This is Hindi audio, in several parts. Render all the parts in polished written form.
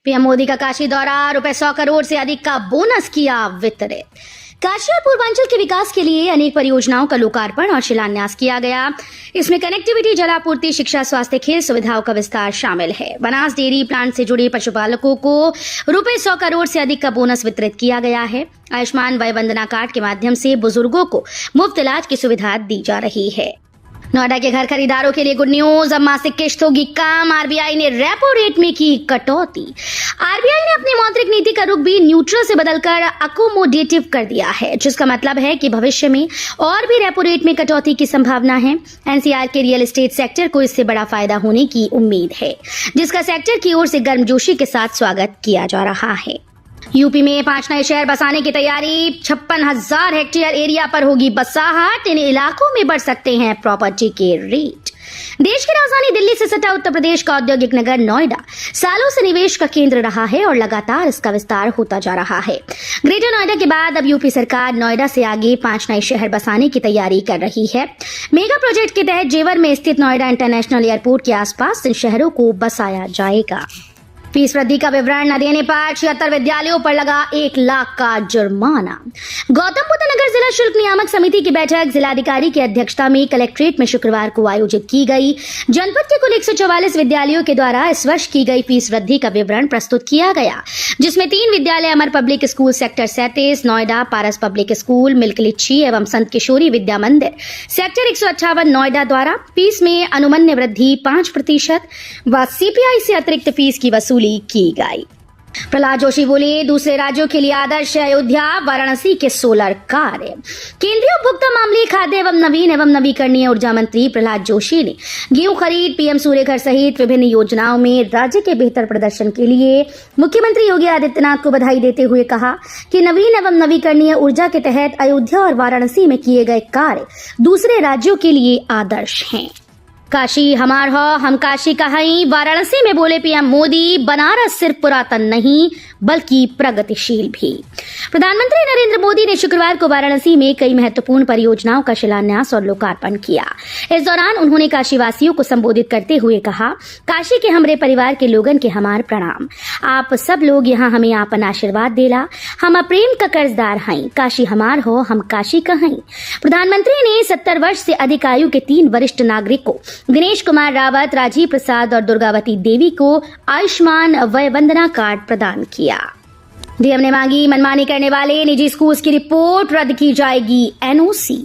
पीएम मोदी का काशी दौरा, ₹100 करोड़ से अधिक का बोनस किया वितरित। काशी और पूर्वांचल के विकास के लिए अनेक परियोजनाओं का लोकार्पण और शिलान्यास किया गया। इसमें कनेक्टिविटी, जलापूर्ति, शिक्षा, स्वास्थ्य, खेल सुविधाओं का विस्तार शामिल है। बनास डेयरी प्लांट से जुड़े पशुपालकों को ₹100 करोड़ से अधिक का बोनस वितरित किया गया है। आयुष्मान वय वंदना कार्ड के माध्यम से बुजुर्गों को मुफ्त इलाज की सुविधा दी जा रही है। नोएडा के घर खरीदारों के लिए गुड न्यूज, अब मासिक किश्त होगी कम। आरबीआई ने रेपो रेट में की कटौती। आरबीआई ने अपनी मौद्रिक नीति का रुख भी न्यूट्रल से बदलकर अकोमोडेटिव कर दिया है, जिसका मतलब है कि भविष्य में और भी रेपो रेट में कटौती की संभावना है। एनसीआर के रियल एस्टेट सेक्टर को इससे बड़ा फायदा होने की उम्मीद है, जिसका सेक्टर की ओर से गर्मजोशी के साथ स्वागत किया जा रहा है। यूपी में 5 नए शहर बसाने की तैयारी। 56,000 हेक्टेयर एरिया पर होगी बसाहट। इन इलाकों में बढ़ सकते हैं प्रॉपर्टी के रेट। देश की राजधानी दिल्ली से सटा उत्तर प्रदेश का औद्योगिक नगर नोएडा सालों से निवेश का केंद्र रहा है और लगातार इसका विस्तार होता जा रहा है। ग्रेटर नोएडा के बाद अब यूपी सरकार नोएडा से आगे 5 नए शहर बसाने की तैयारी कर रही है। मेगा प्रोजेक्ट के तहत जेवर में स्थित नोएडा इंटरनेशनल एयरपोर्ट के आसपास इन शहरों को बसाया जाएगा। फीस वृद्धि का विवरण न देने पर 76 विद्यालयों पर लगा 1 लाख का जुर्माना। गौतम बुद्ध नगर जिला शुल्क नियामक समिति की बैठक जिलाधिकारी की अध्यक्षता में कलेक्ट्रेट में शुक्रवार को आयोजित की गई। जनपद के कुल 144 विद्यालयों के द्वारा इस वर्ष की गई फीस वृद्धि का विवरण प्रस्तुत किया गया, जिसमें 3 विद्यालय अमर पब्लिक स्कूल सेक्टर 37, नोएडा पारस पब्लिक स्कूल, मिल्क लिच्ची एवं संत किशोरी विद्या मंदिर सेक्टर 158 नोएडा द्वारा फीस में अनुमन्य वृद्धि 5% व सीपीआई से अतिरिक्त फीस की वसूली की गई। प्रहलाद जोशी बोले, दूसरे राज्यों के लिए आदर्श है अयोध्या, वाराणसी के सोलर कार्य। केंद्रीय उपभोक्ता मामले, खाद्य एवं नवीन एवं नवीकरणीय ऊर्जा मंत्री प्रहलाद जोशी ने गेहूं खरीद, पीएम सूर्य घर सहित विभिन्न योजनाओं में राज्य के बेहतर प्रदर्शन के लिए मुख्यमंत्री योगी आदित्यनाथ को बधाई देते हुए कहा कि नवीन एवं नवीकरणीय ऊर्जा के तहत अयोध्या और वाराणसी में किए गए कार्य दूसरे राज्यों के लिए आदर्श हैं। काशी हमार हो, हम काशी का हई। वाराणसी में बोले पीएम मोदी, बनारस सिर्फ पुरातन नहीं बल्कि प्रगतिशील भी। प्रधानमंत्री नरेंद्र मोदी ने शुक्रवार को वाराणसी में कई महत्वपूर्ण परियोजनाओं का शिलान्यास और लोकार्पण किया। इस दौरान उन्होंने काशीवासियों को संबोधित करते हुए कहा, काशी के हमरे परिवार के लोगन के हमार प्रणाम। आप सब लोग यहाँ हमें आपन आशीर्वाद देला, हम प्रेम का कर्जदार हई। काशी हमार हो, हम काशी का हई। प्रधानमंत्री ने 70 वर्ष से अधिक आयु के 3 वरिष्ठ नागरिकों दिनेश कुमार रावत, राजीव प्रसाद और दुर्गावती देवी को आयुष्मान वय वंदना कार्ड प्रदान किया। डीएम ने मांगी, मनमानी करने वाले निजी स्कूल्स की रिपोर्ट रद्द की जाएगी एनओसी।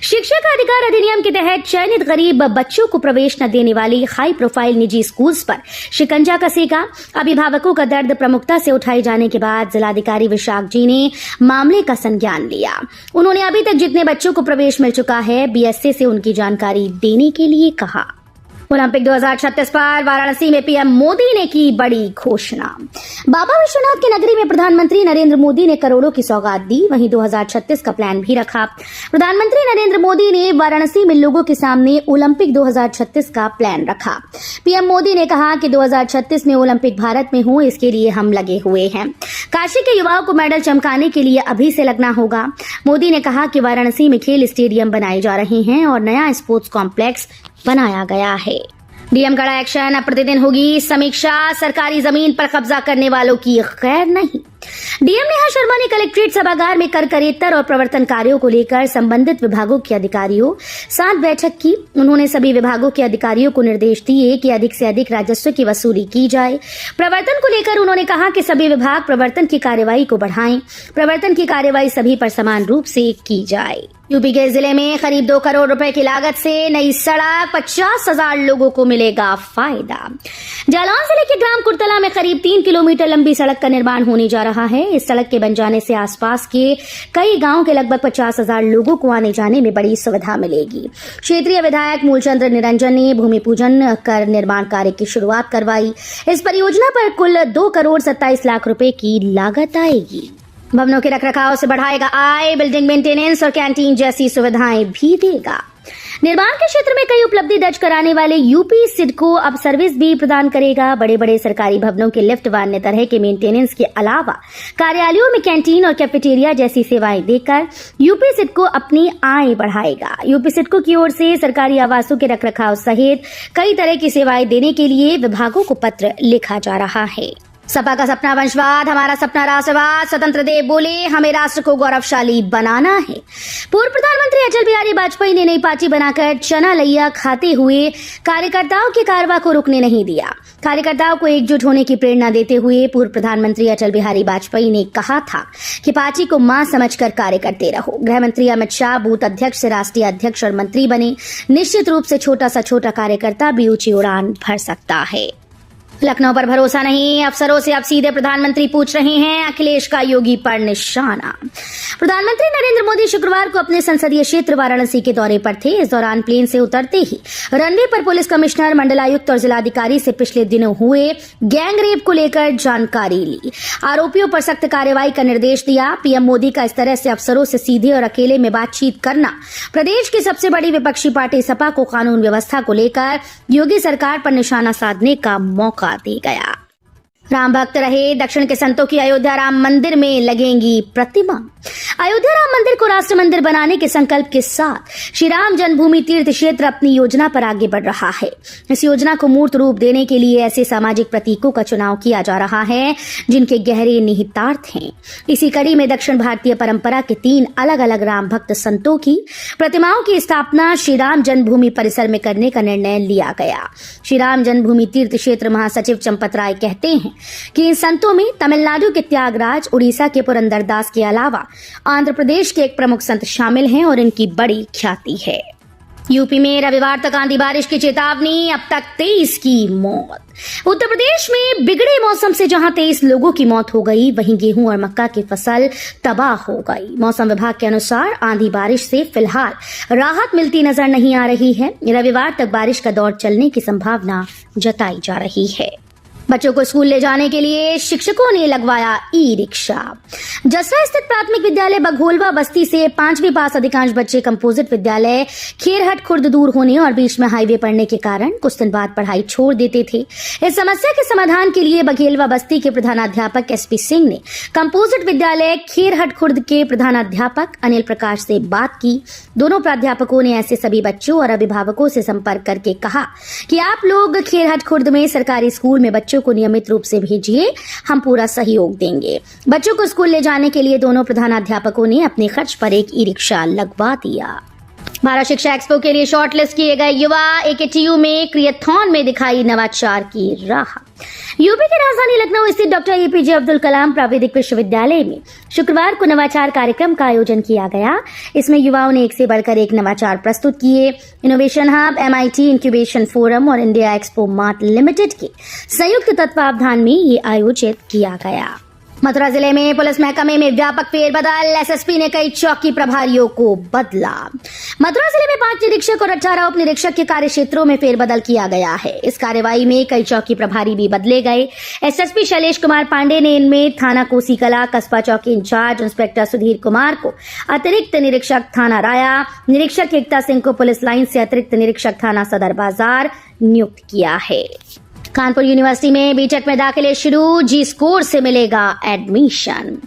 शिक्षक अधिकार अधिनियम के तहत चयनित गरीब बच्चों को प्रवेश न देने वाली हाई प्रोफाइल निजी स्कूल्स पर शिकंजा कसेगा। अभिभावकों का दर्द प्रमुखता से उठाए जाने के बाद जिलाधिकारी विशाख जी ने मामले का संज्ञान लिया। उन्होंने अभी तक जितने बच्चों को प्रवेश मिल चुका है बीएसए से उनकी जानकारी देने के लिए कहा। ओलंपिक 2036 पर वाराणसी में पीएम मोदी ने की बड़ी घोषणा। बाबा विश्वनाथ की नगरी में प्रधानमंत्री नरेंद्र मोदी ने करोड़ों की सौगात दी, वहीं 2036 का प्लान भी रखा। प्रधानमंत्री नरेंद्र मोदी ने वाराणसी में लोगों के सामने ओलंपिक 2036 का प्लान रखा। पीएम मोदी ने कहा कि 2036 में ओलंपिक भारत में हो, इसके लिए हम लगे हुए हैं। काशी के युवाओं को मेडल चमकाने के लिए अभी से लगना होगा। मोदी ने कहा कि वाराणसी में खेल स्टेडियम बनाए जा रहे हैं और नया स्पोर्ट्स कॉम्प्लेक्स बनाया गया है। डीएम कड़ा एक्शन, अब प्रतिदिन होगी समीक्षा, सरकारी जमीन पर कब्जा करने वालों की खैर नहीं। डीएम नेहा शर्मा ने कलेक्ट्रेट सभागार में कर करेत्तर और प्रवर्तन कार्यों को लेकर संबंधित विभागों के अधिकारियों साथ बैठक की। उन्होंने सभी विभागों के अधिकारियों को निर्देश दिए कि अधिक से अधिक राजस्व की वसूली की जाए। प्रवर्तन को लेकर उन्होंने कहा कि सभी विभाग प्रवर्तन की कार्यवाही को बढ़ाएं। प्रवर्तन की कार्यवाही सभी पर समान रूप से की जाए। यूपी के जिले में करीब 2 करोड़ रुपए की लागत से नई सड़क, 50,000 लोगों को मिलेगा फायदा। जालौन जिले के ग्राम कुर्तला में करीब 3 किलोमीटर लंबी सड़क का निर्माण होने जा रहा है। इस सड़क के बन जाने से आसपास के कई गांवों के लगभग 50,000 लोगों को आने जाने में बड़ी सुविधा मिलेगी। क्षेत्रीय विधायक मूलचंद्र निरंजन ने भूमि पूजन कर निर्माण कार्य की शुरुआत करवाई। इस परियोजना पर कुल 2 करोड़ 27 लाख रुपए की लागत आएगी। भवनों के रखरखाव से बढ़ाएगा आय, बिल्डिंग मेंटेनेंस और कैंटीन जैसी सुविधाएं भी देगा। निर्माण के क्षेत्र में कई उपलब्धि दर्ज कराने वाले यूपी सिडको अब सर्विस भी प्रदान करेगा। बड़े बड़े सरकारी भवनों के लिफ्ट व अन्य तरह के मेंटेनेंस के अलावा कार्यालयों में कैंटीन और कैफेटेरिया जैसी सेवाएं देकर यूपी सिडको अपनी आय बढ़ाएगा। यूपी सिडको की ओर से सरकारी आवासों के रखरखाव सहित कई तरह की सेवाएं देने के लिए विभागों को पत्र लिखा जा रहा है। सपा का सपना वंशवाद, हमारा सपना राष्ट्रवाद। स्वतंत्र देव बोले, हमें राष्ट्र को गौरवशाली बनाना है। पूर्व प्रधानमंत्री अटल बिहारी वाजपेयी ने नई पार्टी बनाकर चना लैया खाते हुए कार्यकर्ताओं के कारवां को रुकने नहीं दिया। कार्यकर्ताओं को एकजुट होने की प्रेरणा देते हुए पूर्व प्रधानमंत्री अटल बिहारी वाजपेयी ने कहा था कि पार्टी को मां समझकर कार्य करते रहो। गृह मंत्री अमित शाह बूथ अध्यक्ष से राष्ट्रीय अध्यक्ष और मंत्री बने। निश्चित रूप से छोटा सा छोटा कार्यकर्ता भी ऊंची उड़ान भर सकता है। लखनऊ पर भरोसा नहीं, अफसरों से अब सीधे प्रधानमंत्री पूछ रहे हैं। अखिलेश का योगी पर निशाना। प्रधानमंत्री नरेंद्र मोदी शुक्रवार को अपने संसदीय क्षेत्र वाराणसी के दौरे पर थे। इस दौरान प्लेन से उतरते ही रनवे पर पुलिस कमिश्नर, मंडलायुक्त और जिलाधिकारी से पिछले दिनों हुए गैंग रेप को लेकर जानकारी ली। आरोपियों पर सख्त कार्रवाई का निर्देश दिया। पीएम मोदी का इस तरह से अफसरों से सीधे और अकेले में बातचीत करना प्रदेश की सबसे बड़ी विपक्षी पार्टी सपा को कानून व्यवस्था को लेकर योगी सरकार पर निशाना साधने का मौका दे गया। राम भक्त रहे, दक्षिण के संतों की अयोध्या राम मंदिर में लगेंगी प्रतिमा। अयोध्या राम मंदिर को राष्ट्र मंदिर बनाने के संकल्प के साथ श्री राम जन्मभूमि तीर्थ क्षेत्र अपनी योजना पर आगे बढ़ रहा है। इस योजना को मूर्त रूप देने के लिए ऐसे सामाजिक प्रतीकों का चुनाव किया जा रहा है जिनके गहरे निहितार्थ हैं। इसी कड़ी में दक्षिण भारतीय परंपरा के 3 अलग अलग राम भक्त संतों की प्रतिमाओं की स्थापना श्री राम जन्मभूमि परिसर में करने का निर्णय लिया गया। श्री राम जन्मभूमि तीर्थ क्षेत्र महासचिव चंपत राय कहते हैं कि इन संतों में तमिलनाडु के त्यागराज, उड़ीसा के पुरंदरदास के अलावा आंध्र प्रदेश के एक प्रमुख संत शामिल हैं और इनकी बड़ी ख्याति है। यूपी में रविवार तक आंधी बारिश की चेतावनी, अब तक 23 की मौत। उत्तर प्रदेश में बिगड़े मौसम से जहां 23 लोगों की मौत हो गई, वहीं गेहूं और मक्का की फसल तबाह हो गई। मौसम विभाग के अनुसार आंधी बारिश से फिलहाल राहत मिलती नजर नहीं आ रही है। रविवार तक बारिश का दौर चलने की संभावना जताई जा रही है। बच्चों को स्कूल ले जाने के लिए शिक्षकों ने लगवाया ई रिक्शा। जसरा स्थित प्राथमिक विद्यालय बघोलवा बस्ती से 5वीं पास अधिकांश बच्चे कंपोजिट विद्यालय खेरहट खुर्द दूर होने और बीच में हाईवे पड़ने के कारण कुछ दिन बाद पढ़ाई छोड़ देते थे। इस समस्या के समाधान के लिए बघेलवा बस्ती के प्रधानाध्यापक एसपी सिंह ने कंपोजिट विद्यालय खेरहट खुर्द के प्रधानाध्यापक अनिल प्रकाश से बात की। दोनों प्राध्यापकों ने ऐसे सभी बच्चों और अभिभावकों से संपर्क करके कहा कि आप लोग खेरहट खुर्द में सरकारी स्कूल में बच्चों को नियमित रूप से भेजिए, हम पूरा सहयोग देंगे। बच्चों को स्कूल ले जाने के लिए दोनों प्रधानाध्यापकों ने अपने खर्च पर एक ई रिक्शा लगवा दिया। भारत शिक्षा एक्सपो के लिए शॉर्टलिस्ट किए गए युवा एकेटीयू में क्रिएथॉन में दिखाई नवाचार की राह। यूपी की राजधानी लखनऊ स्थित डॉक्टर एपीजे अब्दुल कलाम प्राविधिक विश्वविद्यालय में शुक्रवार को नवाचार कार्यक्रम का आयोजन किया गया। इसमें युवाओं ने एक से बढ़कर एक नवाचार प्रस्तुत किए। Innovation hub, MIT incubation forum और इंडिया एक्सपो मार्ट लिमिटेड के संयुक्त तत्वावधान में ये आयोजित किया गया। मथुरा जिले में पुलिस महकमे में व्यापक फेरबदल, एसएसपी ने कई चौकी प्रभारियों को बदला। मथुरा जिले में 5 निरीक्षक और 18 उप निरीक्षक के कार्य क्षेत्रों में फेरबदल किया गया है। इस कार्यवाही में कई चौकी प्रभारी भी बदले गए। एसएसपी शैलेश कुमार पांडे ने इनमें थाना कोसीकला कस्बा चौकी इंचार्ज इंस्पेक्टर सुधीर कुमार को अतिरिक्त निरीक्षक थाना राया, निरीक्षक एकता सिंह को पुलिस लाइन से अतिरिक्त निरीक्षक थाना सदर बाजार नियुक्त किया है। कानपुर यूनिवर्सिटी में बीटेक में दाखिले शुरू, जी स्कोर से मिलेगा एडमिशन।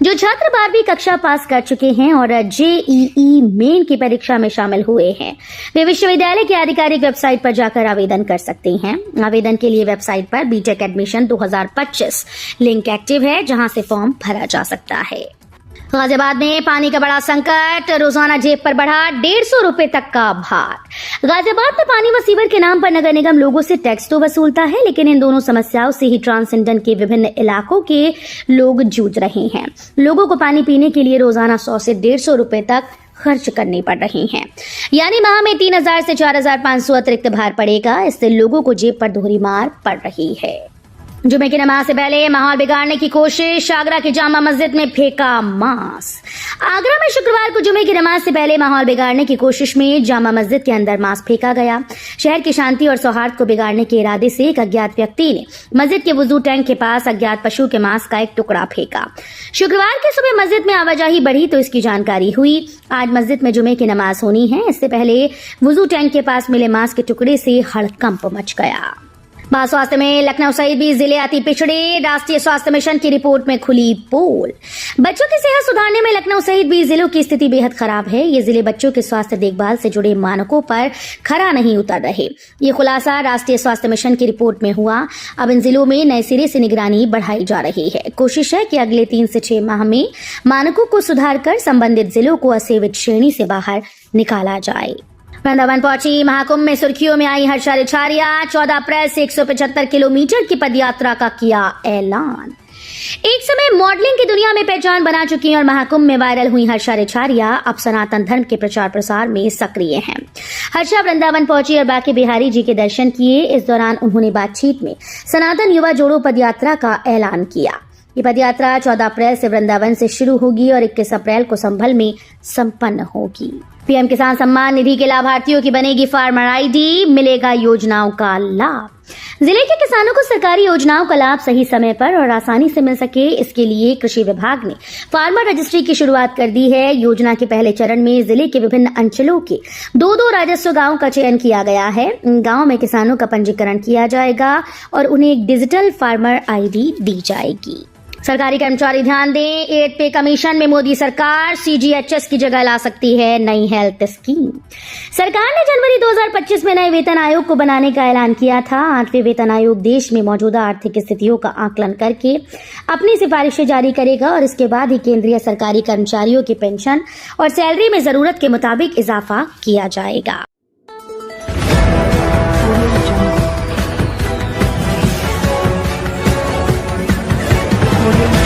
जो छात्र 12वीं कक्षा पास कर चुके हैं और जेईई मेन की परीक्षा में शामिल हुए हैं, वे विश्वविद्यालय की आधिकारिक वेबसाइट पर जाकर आवेदन कर सकते हैं। आवेदन के लिए वेबसाइट पर बीटेक एडमिशन 2025 लिंक एक्टिव है, जहां से फॉर्म भरा जा सकता है। गाजियाबाद में पानी का बड़ा संकट, रोजाना जेब पर बढ़ा 150 रुपए तक का भार। गाजियाबाद में पानी व सीवर के नाम पर नगर निगम लोगों से टैक्स तो वसूलता है, लेकिन इन दोनों समस्याओं से ही ट्रांससिंडन के विभिन्न इलाकों के लोग जूझ रहे हैं। लोगों को पानी पीने के लिए रोजाना 100 से 150 रुपए तक खर्च करनी पड़ रही हैं। यानी माह में 3000 से 4500 अतिरिक्त भार पड़ेगा। इससे लोगों को जेब पर दोहरी मार पड़ रही है। जुमे की नमाज से पहले माहौल बिगाड़ने की कोशिश, आगरा की जामा मस्जिद में फेंका मांस। आगरा में शुक्रवार को जुमे की नमाज से पहले माहौल बिगाड़ने की कोशिश में जामा मस्जिद के अंदर मांस फेंका गया। शहर की शांति और सौहार्द को बिगाड़ने के इरादे से एक अज्ञात व्यक्ति ने मस्जिद के वुजू टैंक के पास अज्ञात पशु के मांस का एक टुकड़ा फेंका। शुक्रवार की सुबह मस्जिद में आवाजाही बढ़ी तो इसकी जानकारी हुई। आज मस्जिद में जुमे की नमाज होनी है, इससे पहले वुजू टैंक के पास मिले मांस के टुकड़े से हड़कंप मच गया। बाल स्वास्थ्य में लखनऊ सहित भी जिले अति पिछड़े, राष्ट्रीय स्वास्थ्य मिशन की रिपोर्ट में खुली पोल। बच्चों की सेहत सुधारने में लखनऊ सहित भी जिलों की स्थिति बेहद खराब है। ये जिले बच्चों के स्वास्थ्य देखभाल से जुड़े मानकों पर खरा नहीं उतर रहे। ये खुलासा राष्ट्रीय स्वास्थ्य मिशन की रिपोर्ट में हुआ। अब इन जिलों में नए सिरे से निगरानी बढ़ाई जा रही है। कोशिश है कि अगले 3 से 6 माह में मानकों को सुधार कर संबंधित जिलों को असेवित श्रेणी से बाहर निकाला जाए। वृंदावन पहुंची महाकुंभ में सुर्खियों में आई हर्षा रिछारिया। 14 अप्रैल से 175 किलोमीटर की पदयात्रा का किया ऐलान। एक समय मॉडलिंग की दुनिया में पहचान बना चुकी और महाकुंभ में वायरल हुई हर्षा रिछारिया अब सनातन धर्म के प्रचार प्रसार में सक्रिय हैं। हर्षा वृंदावन पहुंची और बांके बिहारी जी के दर्शन किए। इस दौरान उन्होंने बातचीत में सनातन युवा जोड़ो पदयात्रा का ऐलान किया। ये पदयात्रा 14 अप्रैल से वृंदावन से शुरू होगी और 21 अप्रैल को संभल में संपन्न होगी। पीएम किसान सम्मान निधि के लाभार्थियों की बनेगी फार्मर आईडी, मिलेगा योजनाओं का लाभ। जिले के किसानों को सरकारी योजनाओं का लाभ सही समय पर और आसानी से मिल सके, इसके लिए कृषि विभाग ने फार्मर रजिस्ट्री की शुरुआत कर दी है। योजना के पहले चरण में जिले के विभिन्न अंचलों के 2 राजस्व गांवों का चयन किया गया है। इन गांवों में किसानों का पंजीकरण किया जाएगा और उन्हें एक डिजिटल फार्मर आईडी दी जाएगी। सरकारी कर्मचारी ध्यान दें, 8 पे कमीशन में मोदी सरकार सीजीएचएस की जगह ला सकती है नई हेल्थ स्कीम। सरकार ने जनवरी 2025 में नए वेतन आयोग को बनाने का ऐलान किया था। 8वें वेतन आयोग देश में मौजूदा आर्थिक स्थितियों का आकलन करके अपनी सिफारिशें जारी करेगा और इसके बाद ही केंद्रीय सरकारी कर्मचारियों की पेंशन और सैलरी में जरूरत के मुताबिक इजाफा किया जाएगा। Audio